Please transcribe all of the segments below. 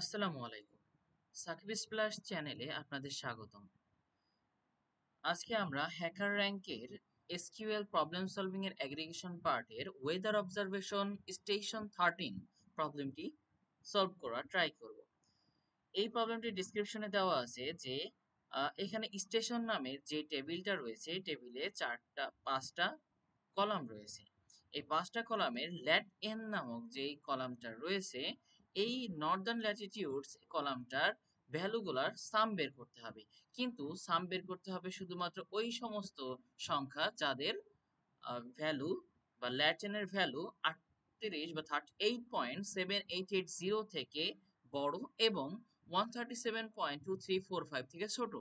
আসসালামু আলাইকুম। সাকিব স্প্ল্যাশ চ্যানেলে আপনাদের স্বাগতম। আজকে আমরা হ্যাকার র‍্যাংকের এসকিউএল প্রবলেম সলভিং এর অ্যাগ্রিগেশন পার্টের ওয়েদার অবজারভেশন স্টেশন 13 প্রবলেমটি সলভ করার ট্রাই করব। এই প্রবলেমটির ডেসক্রিপশনে দেওয়া আছে যে এখানে স্টেশন নামের যে টেবিলটা রয়েছে, টেবিলে ৫টা কলাম রয়েছে। এই ৫টা কলামের ল্যাট এন নামক যেই কলামটা রয়েছে, এই নর্দার্ন ল্যাটিটিউডস কলামটার ভ্যালুগুলার সাম বের করতে হবে। কিন্তু সাম বের করতে হবে শুধুমাত্র ওই সমস্ত সংখ্যা যাদের ভ্যালু বা ল্যাটেনের ভ্যালু ৩৮ বা 38.7880 থেকে বড় এবং 137.2345 থেকে ছোট।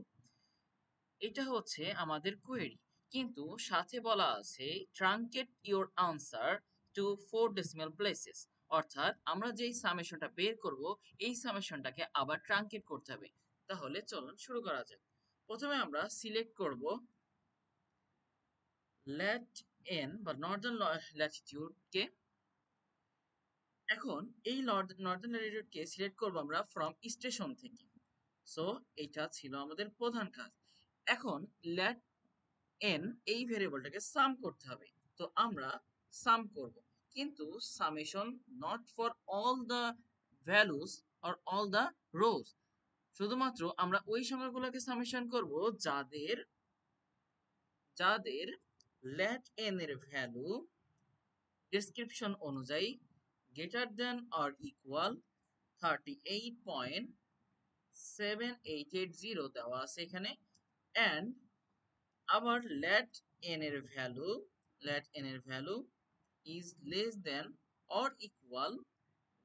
এটা হচ্ছে আমাদের কোয়েরি, কিন্তু সাথে বলা আছে truncate your answer to 4 decimal places, অর্থাৎ আমরা যেই সামেশনটা বের করব এই সামেশনটাকে আবার ট্রাঙ্কেট করতে হবে। তাহলে চলুন শুরু করা যাক। প্রথমে আমরা সিলেক্ট করব ল্যাট এন বা নর্দার্ন ল্যাটিটিউডকে। এখন এই নর্দার্ন ল্যাটিটিউডকে সিলেক্ট করব আমরা ফ্রম স্টেশন থেকে। সো এটা ছিল আমাদের প্রধান কাজ। এখন ল্যাট এন এই ভেরিয়েবলটাকে সাম করতে হবে। তো আমরা সাম করব, কিন্তু summation not for all the values or all the rose. শুধুমাত্র আমরা ওই সংখ্যাগুলোকে সামেশন করব যাদের যাদের ল্যাট এন এর ভ্যালু ডেসক্রিপশন অনুযায়ী গ্রেটার দেন অর ইকুয়াল 38.7880 দেওয়া আছে এখানে। অ্যান্ড আবার let n এর value is less than or equal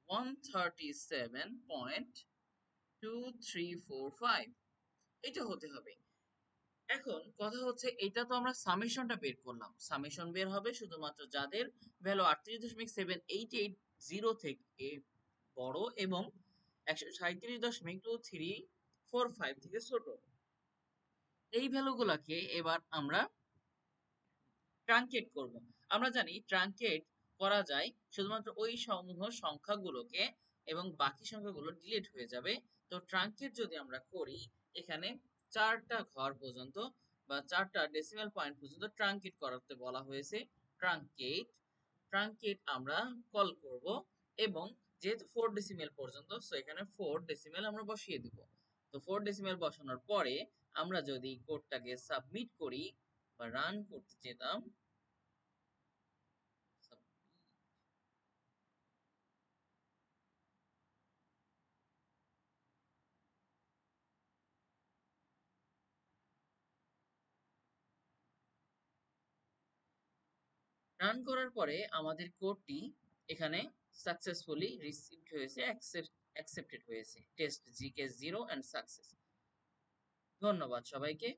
137.2345, এটা হতে হবে। এখন কথা হচ্ছে, এটা তো আমরা সামেশনটা বের করলাম, সামেশন বের হবে শুধুমাত্র যাদের ভ্যালু 38.7880 থেকে বড় এবং 137.2345 থেকে ছোট। এই ভ্যালুগুলোকে এবার আমরা ট্রাঙ্কেট করব। আমরা জানি ট্রাঙ্কেট করা যায় শুধুমাত্র ওই সমূহ সংখ্যাগুলোকে, এবং বাকি সংখ্যাগুলো ডিলিট হয়ে যাবে। তো ট্রাঙ্কেট যদি আমরা করি, এখানে 4টা ঘর পর্যন্ত বা 4টা ডেসিমাল পয়েন্ট পর্যন্ত ট্রাঙ্কেট করাতে বলা হয়েছে। ট্রাঙ্কেট ট্রাঙ্কেট আমরা কল করব, এবং যেহেতু 4 ডেসিমেল পর্যন্ত, সো এখানে 4 ডেসিমেল আমরা বসিয়ে দিব। তো 4 ডেসিমেল বসানোর পরে আমরা যদি কোডটাকে সাবমিট করি বা রান করতে যেতাম, রান করার পরে আমাদের কোডটি এখানে সাকসেসফুলি রিসিভড হয়েছে, অ্যাকসেপ্টেড হয়েছে। টেস্ট জিকে 0 এন্ড সাকসেস। ধন্যবাদ সবাইকে।